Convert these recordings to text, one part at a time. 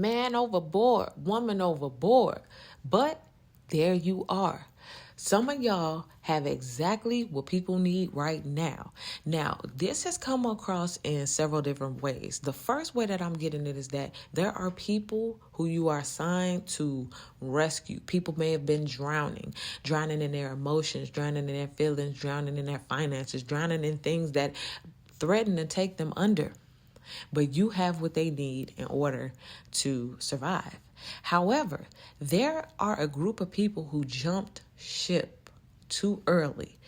man overboard, woman overboard. But there you are. Some of y'all have exactly what people need right now. Now, this has come across in several different ways. The first way that I'm getting it is that there are people who you are assigned to rescue. People may have been drowning in their emotions, drowning in their feelings, drowning in their finances, drowning in things that threaten to take them under. But you have what they need in order to survive. However, there are a group of people who jumped ship too early.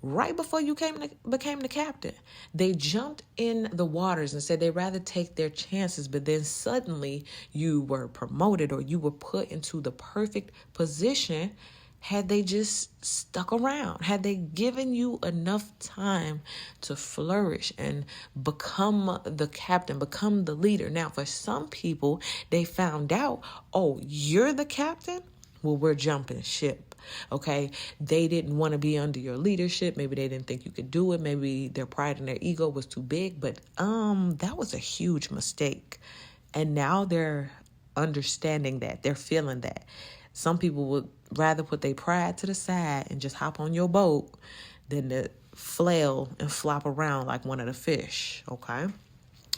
Right before you became the captain, they jumped in the waters and said they'd rather take their chances. But then suddenly you were promoted or you were put into the perfect position. Had they just stuck around, had they given you enough time to flourish and become the captain, become the leader. Now, for some people, they found out, oh, you're the captain? Well, we're jumping ship. Okay, they didn't want to be under your leadership. Maybe they didn't think you could do it. Maybe their pride and their ego was too big. But that was a huge mistake. And now they're understanding that. They're feeling that. Some people would rather put their pride to the side and just hop on your boat than to flail and flop around like one of the fish, okay?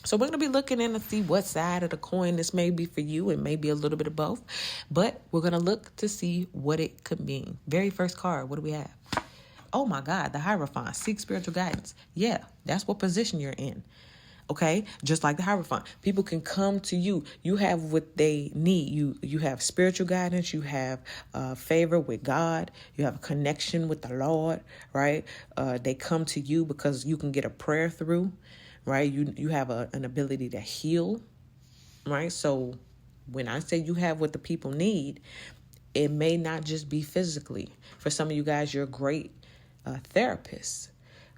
So we're going to be looking in to see what side of the coin this may be for you. It may be a little bit of both, but we're going to look to see what it could mean. Very first card, what do we have? Oh my God, the Hierophant, seek spiritual guidance. Yeah, that's what position you're in. Okay, just like the Hierophant, people can come to you. You have what they need. You have spiritual guidance. You have favor with God. You have a connection with the Lord, right? They come to you because you can get a prayer through, right? You have an ability to heal, right? So when I say you have what the people need, it may not just be physically. For some of you guys, you're great therapists.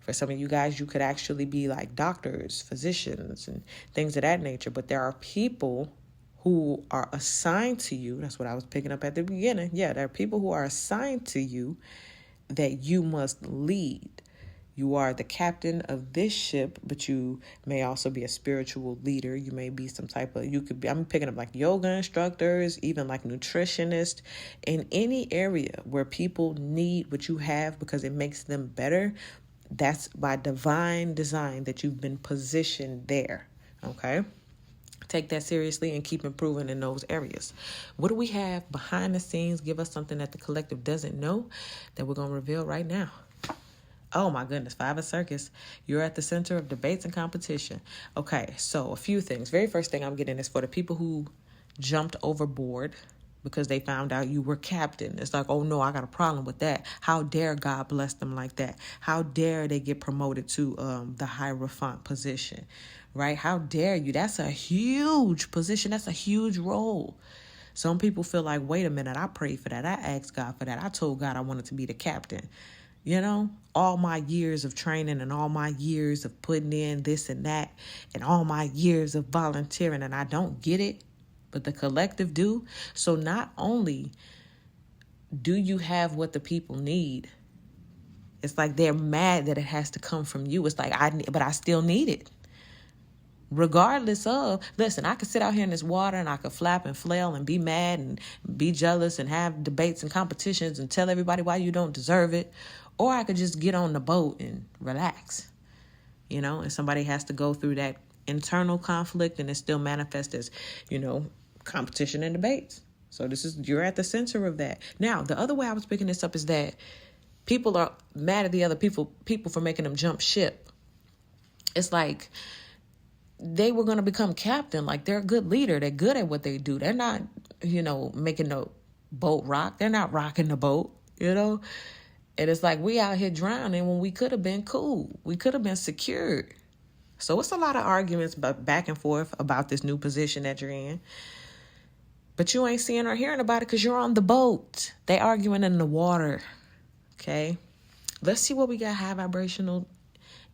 For some of you guys, you could actually be like doctors, physicians, and things of that nature. But there are people who are assigned to you. That's what I was picking up at the beginning. Yeah, there are people who are assigned to you that you must lead. You are the captain of this ship, but you may also be a spiritual leader. You may be some type of, I'm picking up like yoga instructors, even like nutritionists, in any area where people need what you have because it makes them better. That's by divine design that you've been positioned there, okay? Take that seriously and keep improving in those areas. What do we have behind the scenes? Give us something that the collective doesn't know that we're going to reveal right now. Oh my goodness, Five of Circus. You're at the center of debates and competition. Okay, so a few things. Very first thing I'm getting is for the people who jumped overboard because they found out you were captain. It's like, oh no, I got a problem with that. How dare God bless them like that? How dare they get promoted to the Hierophant position, right? How dare you? That's a huge position. That's a huge role. Some people feel like, wait a minute, I prayed for that. I asked God for that. I told God I wanted to be the captain. You know, all my years of training and all my years of putting in this and that and all my years of volunteering, and I don't get it, but the collective do. So not only do you have what the people need, it's like they're mad that it has to come from you. It's like, but I still need it. Regardless of, listen, I could sit out here in this water and I could flap and flail and be mad and be jealous and have debates and competitions and tell everybody why you don't deserve it. Or I could just get on the boat and relax, you know, and somebody has to go through that internal conflict and it still manifests as, you know, competition and debates. So you're at the center of that. Now, the other way I was picking this up is that people are mad at the other people for making them jump ship. It's like they were going to become captain. Like, they're a good leader. They're good at what they do. They're not, you know, making the boat rock. They're not rocking the boat, you know. And it's like we out here drowning when we could have been cool. We could have been secured. So it's a lot of arguments back and forth about this new position that you're in. But you ain't seeing or hearing about it because you're on the boat. They arguing in the water. Okay. Let's see what we got high vibrational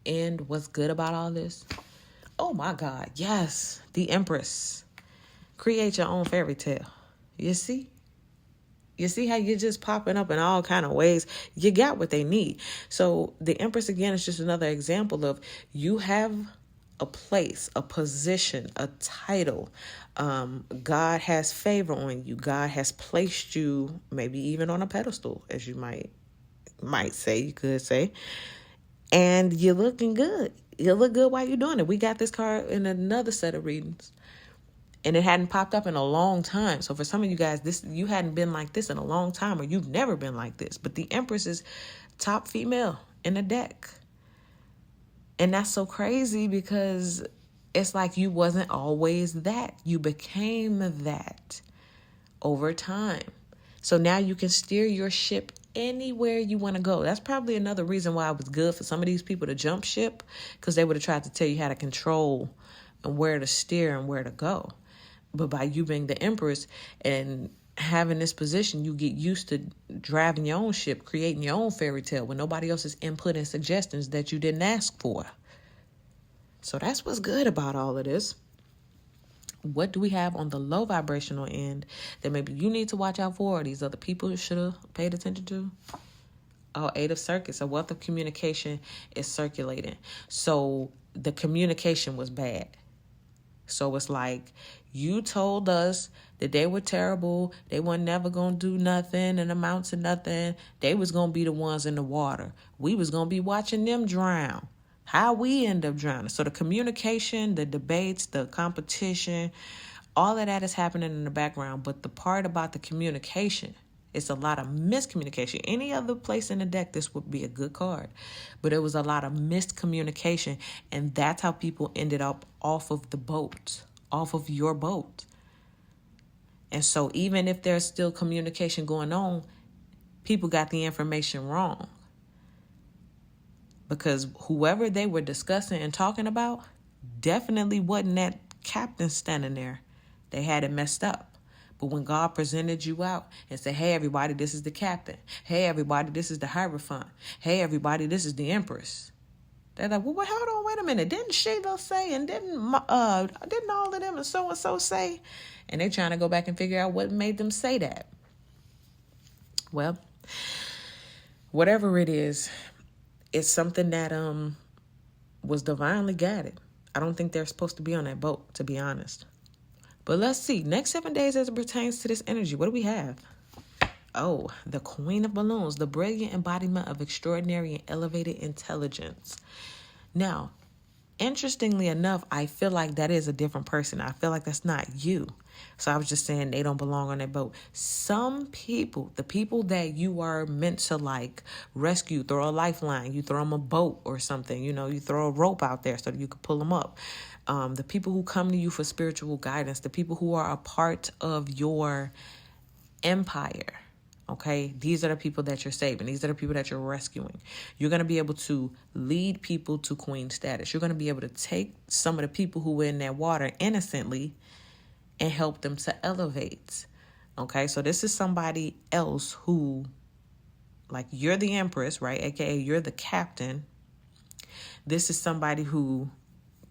and what's good about all this. Oh my God. Yes. The Empress. Create your own fairy tale. You see? You see how you're just popping up in all kind of ways. You got what they need. So the Empress, again, is just another example of you have a place, a position, a title. God has favor on you. God has placed you maybe even on a pedestal, as you might say, you could say. And you're looking good. You look good while you're doing it. We got this card in another set of readings, and it hadn't popped up in a long time. So for some of you guys, you hadn't been like this in a long time, or you've never been like this. But the Empress is top female in the deck. And that's so crazy because it's like you wasn't always that. You became that over time. So now you can steer your ship anywhere you want to go. That's probably another reason why it was good for some of these people to jump ship, because they would have tried to tell you how to control and where to steer and where to go. But by you being the Empress and having this position, you get used to driving your own ship, creating your own fairy tale with nobody else's input and suggestions that you didn't ask for. So that's what's good about all of this. What do we have on the low vibrational end that maybe you need to watch out for, or these other people should have paid attention to? Oh, 8 of Circuits, a wealth of communication is circulating. So the communication was bad. So it's like, you told us that they were terrible. They were never going to do nothing and amount to nothing. They was going to be the ones in the water. We was going to be watching them drown. How we end up drowning. So the communication, the debates, the competition, all of that is happening in the background. But the part about the communication, it's a lot of miscommunication. Any other place in the deck, this would be a good card. But it was a lot of miscommunication. And that's how people ended up off of the boat, off of your boat. And so even if there's still communication going on, people got the information wrong. Because whoever they were discussing and talking about definitely wasn't that captain standing there. They had it messed up. But when God presented you out and said, hey, everybody, this is the captain. Hey, everybody, this is the Hierophant. Hey, everybody, this is the Empress. They're like, well, hold on, wait a minute. Didn't Sheila say, and didn't all of them and so say? And they're trying to go back and figure out what made them say that. Well, whatever it is, it's something that was divinely guided. I don't think they're supposed to be on that boat, to be honest. But let's see. Next 7 days as it pertains to this energy, what do we have? Oh, the Queen of Balloons, the brilliant embodiment of extraordinary and elevated intelligence. Now, interestingly enough, I feel like that is a different person. I feel like that's not you. So I was just saying they don't belong on that boat. Some people, the people that you are meant to like rescue, throw a lifeline, you throw them a boat or something, you throw a rope out there so that you can pull them up. The people who come to you for spiritual guidance, the people who are a part of your empire. Okay, these are the people that you're saving. These are the people that you're rescuing. You're going to be able to lead people to queen status. You're going to be able to take some of the people who were in that water innocently and help them to elevate. Okay, so this is somebody else who, like, you're the Empress, right? AKA you're the captain. This is somebody who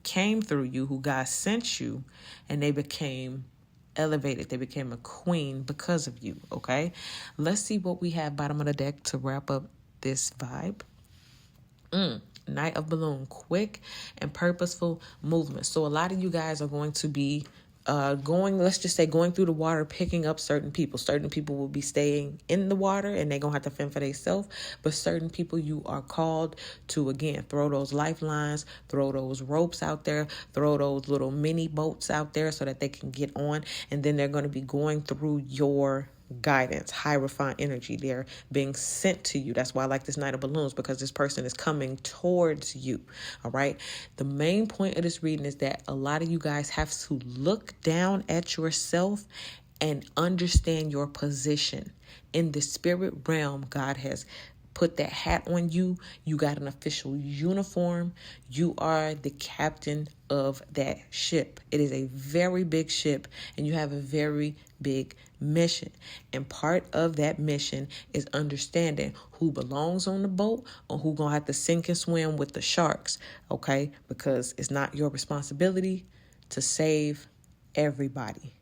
came through you, who God sent you, and they became elevated. They became a queen because of you, okay? Let's see what we have bottom of the deck to wrap up this vibe. Knight of Balloon, quick and purposeful movement. So a lot of you guys are going to be going through the water, picking up certain people. Certain people will be staying in the water and they're going to have to fend for themselves. But certain people you are called to, again, throw those lifelines, throw those ropes out there, throw those little mini boats out there so that they can get on. And then they're going to be going through your guidance, Hierophant energy. They're being sent to you. That's why I like this Knight of Balloons, because this person is coming towards you. All right. The main point of this reading is that a lot of you guys have to look down at yourself and understand your position in the spirit realm. God has put that hat on you. You got an official uniform. You are the captain of that ship. It is a very big ship and you have a very big mission. And part of that mission is understanding who belongs on the boat or who gonna have to sink and swim with the sharks. Okay? Because it's not your responsibility to save everybody.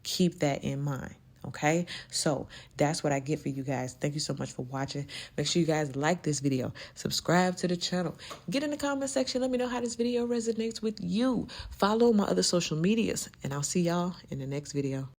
Keep that in mind. Okay, so that's what I get for you guys. Thank you so much for watching. Make sure you guys like this video, subscribe to the channel, get in the comment section, let me know how this video resonates with you. Follow my other social medias, and I'll see y'all in the next video.